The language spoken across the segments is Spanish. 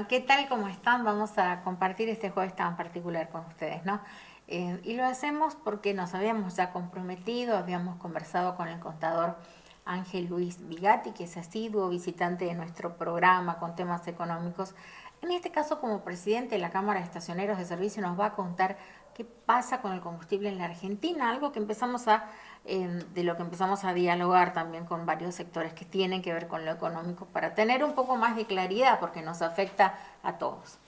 ¿Qué tal? ¿Cómo están? Vamos a compartir este jueves tan particular con ustedes, ¿no? Y lo hacemos porque nos habíamos ya comprometido, habíamos conversado con el contador Ángel Luis Vigatti, que es asiduo visitante de nuestro programa con temas económicos. En este caso, como presidente de la Cámara de Estacioneros de Servicio, nos va a contar qué pasa con el combustible en la Argentina, algo que de lo que empezamos a dialogar también con varios sectores que tienen que ver con lo económico para tener un poco más de claridad porque nos afecta a todos.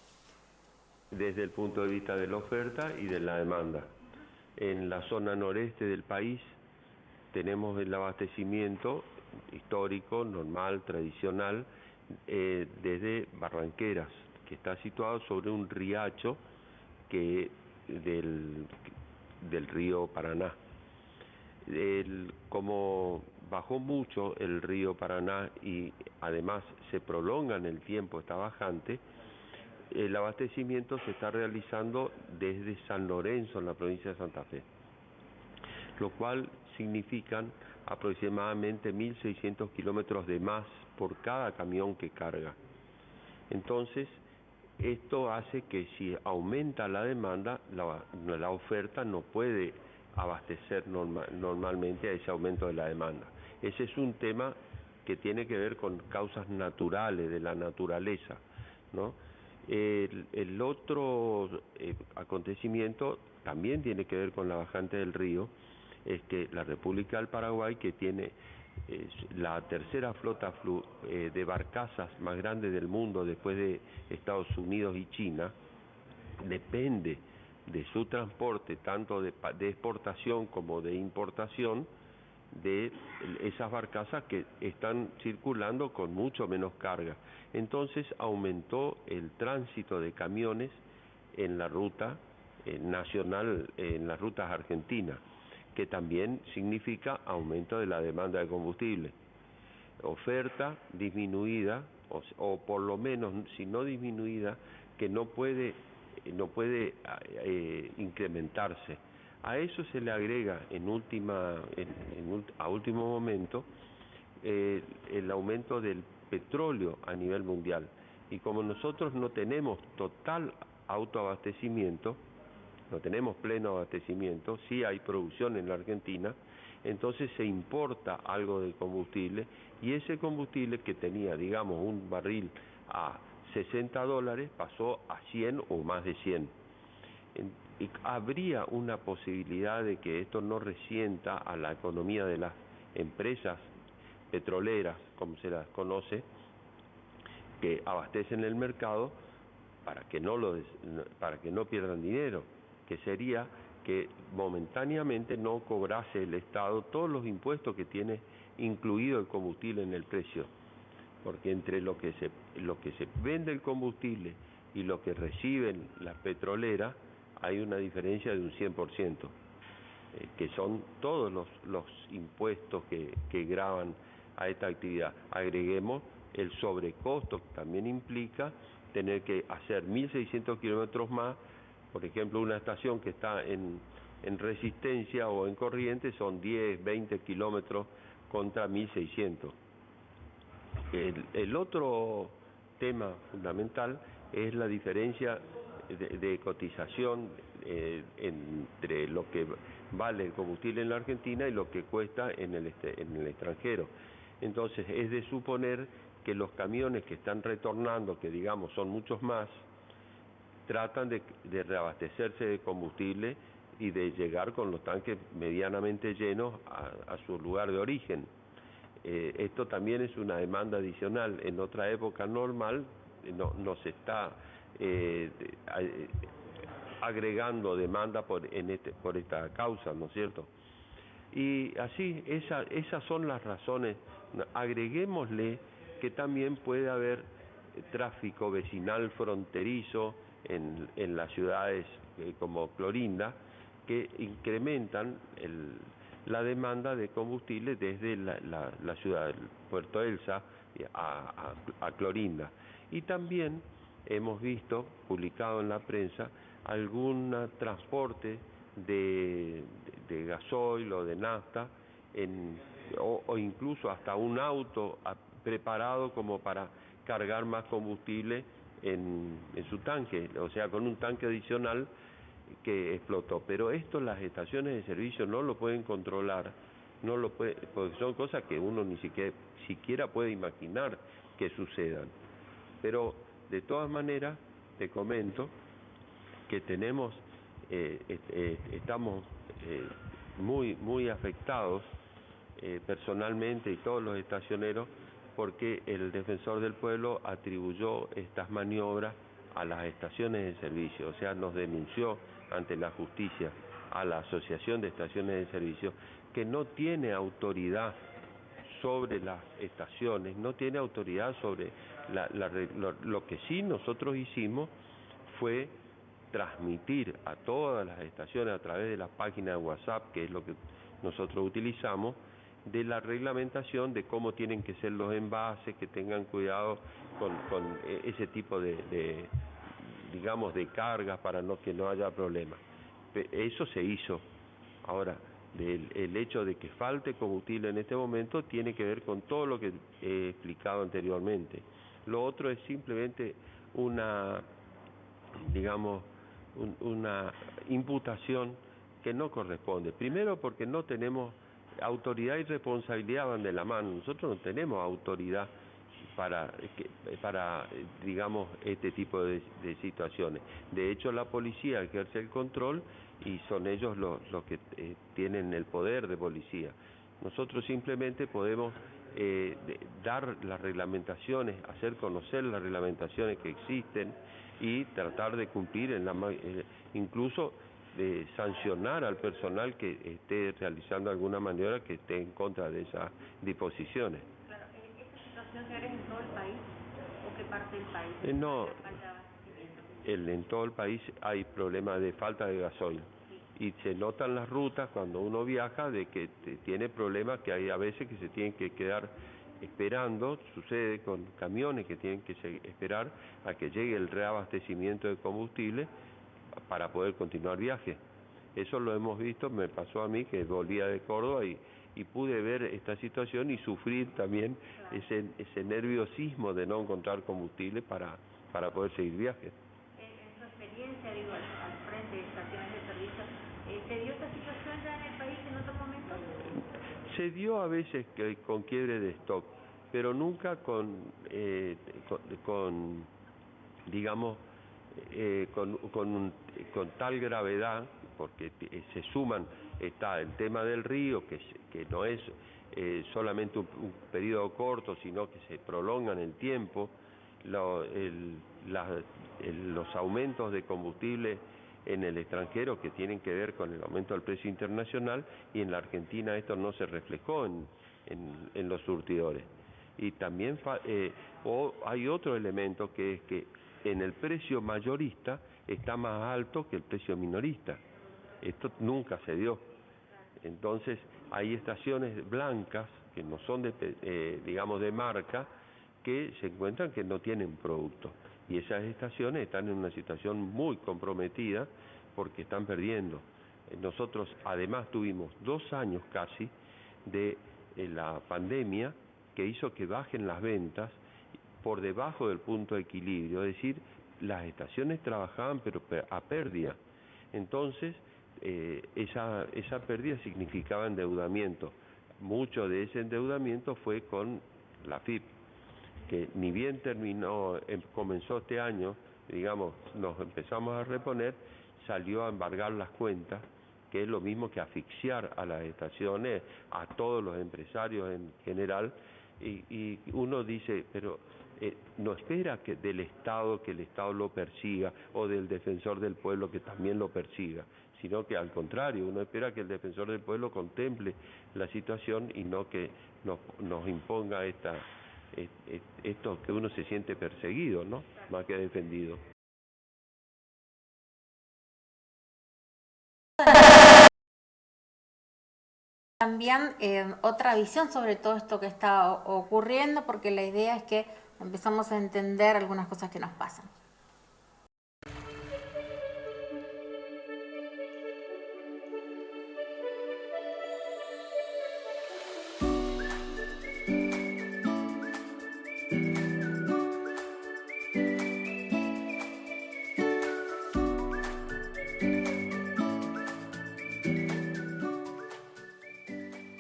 Desde el punto de vista de la oferta y de la demanda. En la zona noreste del país tenemos el abastecimiento histórico, normal, tradicional, desde Barranqueras, que está situado sobre un riacho que del río Paraná. Como bajó mucho el río Paraná y además se prolonga en el tiempo esta bajante, el abastecimiento se está realizando desde San Lorenzo, en la provincia de Santa Fe, lo cual significan aproximadamente 1.600 kilómetros de más por cada camión que carga. Entonces, esto hace que si aumenta la demanda, la oferta no puede abastecer normalmente a ese aumento de la demanda. Ese es un tema que tiene que ver con causas naturales, de la naturaleza, ¿no? El otro acontecimiento también tiene que ver con la bajante del río, es que la República del Paraguay, que tiene la tercera flota de barcazas más grande del mundo después de Estados Unidos y China, depende de su transporte, tanto de exportación como de importación, de esas barcazas que están circulando con mucho menos carga. Entonces aumentó el tránsito de camiones en la ruta nacional, en las rutas argentinas, que también significa aumento de la demanda de combustible. Oferta disminuida, o por lo menos, si no disminuida, que no puede incrementarse. A eso se le agrega a último momento el aumento del petróleo a nivel mundial. Y como nosotros no tenemos total autoabastecimiento, no tenemos pleno abastecimiento, sí hay producción en la Argentina, entonces se importa algo de combustible y ese combustible que tenía, digamos, un barril a $60 pasó a 100 o más de 100. Y habría una posibilidad de que esto no resienta a la economía de las empresas petroleras, como se las conoce, que abastecen el mercado para que no pierdan dinero, que sería que momentáneamente no cobrase el Estado todos los impuestos que tiene incluido el combustible en el precio, porque entre lo que se vende el combustible y lo que reciben las petroleras hay una diferencia de un 100%, que son todos los impuestos que gravan a esta actividad. Agreguemos el sobrecosto que también implica tener que hacer 1.600 kilómetros más. Por ejemplo, una estación que está en Resistencia o en Corrientes son 10, 20 kilómetros contra 1.600. El otro tema fundamental es la diferencia de cotización entre lo que vale el combustible en la Argentina y lo que cuesta en el extranjero. Entonces es de suponer que los camiones que están retornando, que digamos son muchos más, tratan de reabastecerse de combustible y de llegar con los tanques medianamente llenos a su lugar de origen. Esto también es una demanda adicional. En otra época normal no se está agregando demanda por esta causa, ¿no es cierto? Y así, esas son las razones. Agreguémosle que también puede haber tráfico vecinal fronterizo en las ciudades como Clorinda, que incrementan la demanda de combustible desde la ciudad del Puerto Elsa a Clorinda. Y también hemos visto, publicado en la prensa, algún transporte de gasoil o de nafta, o incluso hasta un auto preparado como para cargar más combustible en su tanque, o sea, con un tanque adicional que explotó. Pero esto las estaciones de servicio no lo pueden controlar, no lo puede, porque son cosas que uno ni siquiera puede imaginar que sucedan. Pero de todas maneras te comento que tenemos, estamos muy afectados personalmente y todos los estacioneros, porque el defensor del pueblo atribuyó estas maniobras a las estaciones de servicio, o sea, nos denunció ante la justicia a la Asociación de Estaciones de Servicio, que no tiene autoridad sobre las estaciones, no tiene autoridad sobre lo que sí nosotros hicimos fue transmitir a todas las estaciones a través de la página de WhatsApp, que es lo que nosotros utilizamos, de la reglamentación de cómo tienen que ser los envases, que tengan cuidado con ese tipo digamos, de cargas para que no haya problemas. Eso se hizo. Ahora, el hecho de que falte combustible en este momento tiene que ver con todo lo que he explicado anteriormente. Lo otro es simplemente digamos, una imputación que no corresponde. Primero porque no tenemos autoridad y responsabilidad van de la mano. Nosotros no tenemos autoridad para digamos, este tipo de situaciones. De hecho, la policía ejerce el control y son ellos los que tienen el poder de policía. Nosotros simplemente podemos dar las reglamentaciones, hacer conocer las reglamentaciones que existen y tratar de cumplir, incluso de sancionar al personal que esté realizando alguna maniobra que esté en contra de esas disposiciones. Claro, ¿esta situación se hará en todo el país o qué parte del país? No, en todo el país hay problemas de falta de gasoil. Y se notan las rutas cuando uno viaja de que tiene problemas, que hay a veces que se tienen que quedar esperando, sucede con camiones que tienen que esperar a que llegue el reabastecimiento de combustible para poder continuar viaje. Eso lo hemos visto, me pasó a mí que volvía de Córdoba y pude ver esta situación y sufrir también ese nerviosismo de no encontrar combustible para poder seguir viaje. En su experiencia, digo, al frente de estaciones de servicio, ¿se dio esta situación ya en el país en otro momento? Se dio a veces con quiebre de stock, pero nunca digamos, con tal gravedad, porque se suman, está el tema del río, que no es solamente un periodo corto, sino que se prolonga en el tiempo, los aumentos de combustible en el extranjero que tienen que ver con el aumento del precio internacional, y en la Argentina esto no se reflejó en los surtidores. Y también hay otro elemento, que es que en el precio mayorista está más alto que el precio minorista. Esto nunca se dio. Entonces hay estaciones blancas que no son digamos, de marca, que se encuentran que no tienen producto. Y esas estaciones están en una situación muy comprometida porque están perdiendo. Nosotros además tuvimos 2 años casi de la pandemia que hizo que bajen las ventas por debajo del punto de equilibrio, es decir, las estaciones trabajaban pero a pérdida. Entonces, esa pérdida significaba endeudamiento. Mucho de ese endeudamiento fue con la FIP, que ni bien comenzó este año, digamos, nos empezamos a reponer, salió a embargar las cuentas, que es lo mismo que asfixiar a las estaciones, a todos los empresarios en general, y uno dice, pero no espera que el Estado lo persiga, o del defensor del pueblo que también lo persiga, sino que al contrario, uno espera que el defensor del pueblo contemple la situación y no que nos imponga esto que uno se siente perseguido, ¿no? Más que defendido. También otra visión sobre todo esto que está ocurriendo, porque la idea es que empezamos a entender algunas cosas que nos pasan.